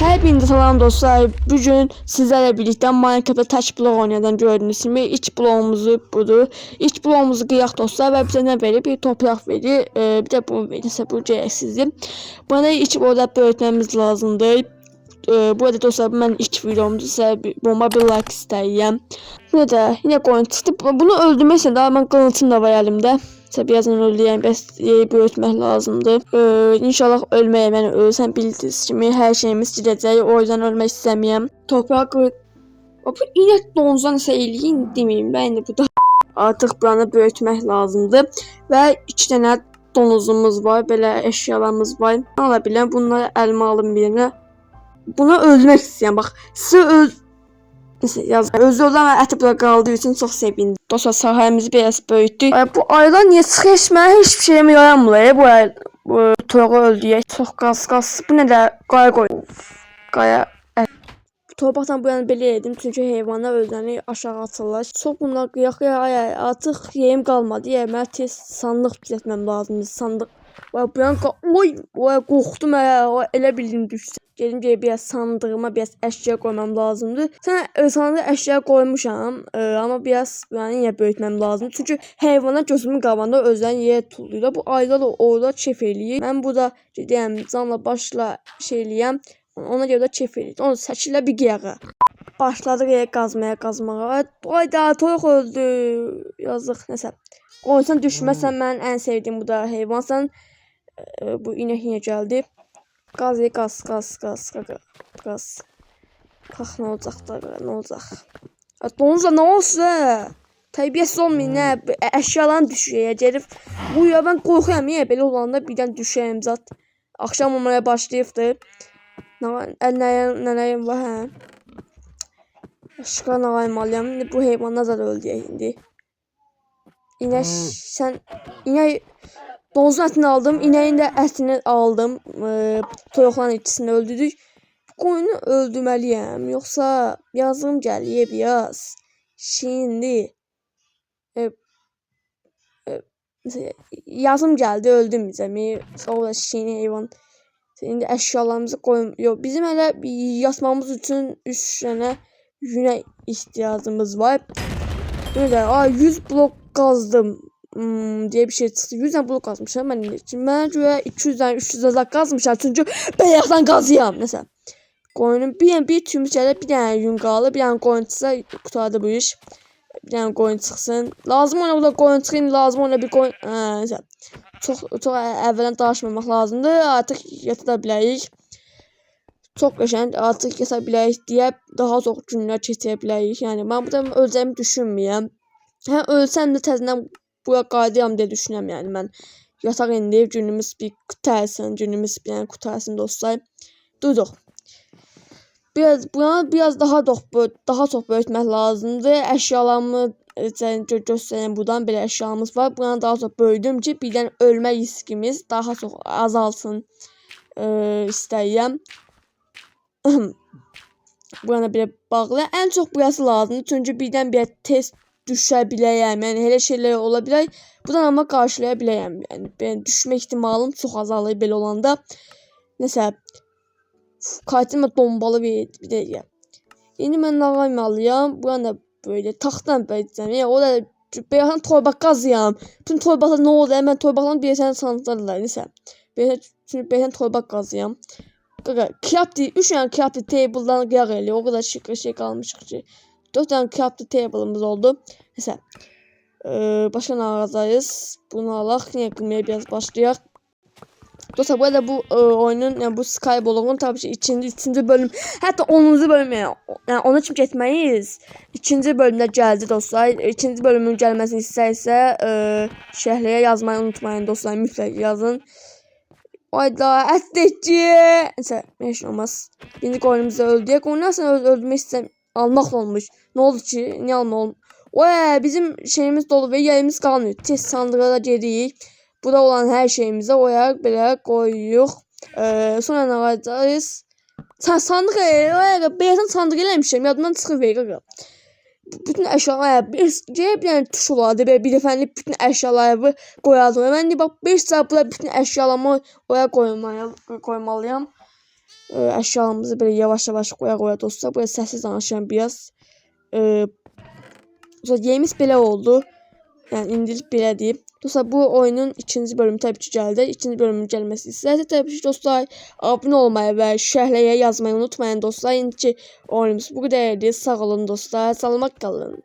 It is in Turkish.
Her birinde salam dostlar. Bugün sizlerle birlikte Minecraft'ta taş blok oynayan gördüğünüz gibi iç bloğumuzu budur. İç bloğumuzu kıyak dostlar ve bize ne verir? Bir toprak verir. Bir de bunu verirse bu gereksizdir. Bana iç bloğda böyütmemiz lazımdır. Bu arada dostlar ben ilk videomda size bomba bir like istəyirəm. Yine koyun çıktı. Bunu öldürmezsen daha ben kılıçım da var elimde. Birazdan öldüreyim, yeri böyütmək lazımdır. İnşallah ölmeye ben ölsem bildiğiniz kimi her şeyimiz gidəcək. O yüzden ölmek istemiyorum. Toprak bu inek donuzdan seyleyin demeyeyim ben de bu da artık buranı böyütmək lazımdır. Ve 2 tane donuzumuz var, böyle eşyalarımız var. Alabiləm bunları elma alım birine. Bunu öldürmek isteyen bak size özü olan ve eti burada kaldığı için çok sevindim. Dostlar sahemizi biraz büyüttük. Bu aylar niye sıkışmaya hiçbir şeyime yaramıyor. Bu toru öldüye. Çok gaz. Bu ne de qaya koy. Qaya. Torpaqdan bu yana belə edim çünkü heyvanlar özlərini aşağı atırlar. Çok bunlar qıyaq artıq yerim qalmadı. Yemə tez sandıq düzəltməm lazımdır. Sandıq. Bu yana oy qorxdum elə bildim düşdü. Gedim ki biraz sandığıma biraz eşya koymam lazımdı. Sandığa eşya koymuşam ama biraz yani yine büyütmem lazım. Çünkü hayvanlar gözümün qabağında özlərini yerə tulluyla. Bu aylar orada çef eləyir. Mən burada deyəm canla başla şeyləyəm. Ona görə də çef eləyir. Onu səkilə bir qiyağa. Başladı qazmağa. Ayda toyuq öldü. Yazıq nəsə. Qoysan düşməsən mən ən sevdiyim bu da heyvansan. Bu inek yine geldi. Gaz. Kalk ne olacak da ne olacak? Donuzla ne olsa? Tərbiyəsiz olmayın ne? Eşyalan düşüyor gelip. Bu ya ben korkuyorum ya böyle olanda birden düşeyim zat. Akşam olmaya başlayıbdı. Nələyim var hə? Başqa nələyim alıyam. Bu heyvanlar da öldü indi. İnek sen inek donuzun ətini aldım. İneğin de ətini aldım. Toyuqların ikisini öldürdük. Qoyunu öldürməliyəm. Yoxsa yazığım gəlir biraz. Şimdi yazım gəldi öldürməyəcəm. Sağ ol şirin heyvan. İndi əşyalarımızı qoyum. Yox, bizim hələ yatmamız üçün 3 dənə günə ihtiyacımız var. Böyle 100 blok kazdım diye bir şey çıktı. 100 tane blok kazmışım ben için. Bana göre 200 tane 300 tane kazmışlar çünkü beyazdan kazıyam mesela. Koyunun bir tümüş bir tane yün qaldı. Bir tane koyun çıxsa qutardı bu iş. Bir tane koyun çıxsın. Lazım ona burada koyun çıxın, lazım ona bir koyun. Mesela. Çok əvvəldən danışmamaq lazımdır. Artıq yata bilərik. Çok qəşəng artıq yata bilərik deyə daha çox günlər keçirə bilərik. Yəni mən burada öləcəyimi düşünmürəm. Hə ölsəm də təzədən buraya qayıdıram deyə düşünürəm. Yəni mən yataq indi günümüz bir qutarsın, yəni qutarsın dostlar. Durduq. Biraz daha çox böyütmək lazımdır. Əşyalarımı göstərəm buradan belə əşyalarımız var. Buranı daha çox böyüdüm ki birdən ölmə riskimiz daha çox azalsın istəyirəm. Burana belə bağlı. Ən çox burası lazımdır. Çünki birdən bir test düşə biləyəm. Yəni elə şeylər ola bilər. Buradan amma qarşılaya biləyəm. Yəni ben düşmə ehtimalım çox azalır belə olanda. Nəsə kartımda dombalı bir də. İndi mən nağaymalıyam. Buranı da böyle taxtdan böyütəcəm. Yəni o da beyazdan torbaq qazıyam. Bütün torbaqlar nə oldu? Mən torbaqların bir sənə sandıqlar. Nəsə. Çünki beyazdan torbaq qazıyam. Crafty 3 tane crafty table'dan qıyaq eləyir. O kadar şey qalmışıq ki. 4 tane crafty table'ımız oldu. Mesela başka ne alacağız? Bunu alaq. Yine qırmaya biraz başlayaq. Dostlar bu arada bu oyunun yani bu Skyblock'un tabii ki ikinci bölüm hatta 10. bölüm yani ona için getməyiz. İkinci bölümdə gəldi dostlar. İkinci bölümün gəlməsini istəyirsə şərhlərə yazmayı unutmayın dostlar. Mütləq yazın. Ayda əstəkçi. Neyse heç olmaz. Birinci oyunumuzda öldük. Onu nasıl öldürmək istəyirəm. Almaq olmuş. Ne oldu ki? Niye alma olmuş? Bizim şeyimiz dolu ve yerimiz kalmıyor. Test sandığa da gedirik. Burada olan her şeyimizi oyarak belə koyuyoruz. Sonra ne yapacağız? Sandık beyazdan sandık eləmişəm. Yadımdan çıxıb verir. Bütün əşyalar bir tane tuş olardı. Bir dəfəlik bütün əşyaları qoyardım. Mən de bak 5 saat burada bütün əşyalarımı oraya koymalıyam. Əşyalarımızı belə yavaş-yavaş qoya-qoya dostlar. Buraya səssiz danışıram biraz. Yerimiz belə oldu. Yəni indilik belədir. Dostlar bu oyunun ikinci bölümü təbii ki gəldi. İkinci bölümün gəlməsi istəyirsə təbii ki dostlar abunə olmayı və şərhləyə yazmayı unutmayın dostlar. İndiki oyunumuz bu qədərdir. Sağ olun dostlar. Salamat qalın.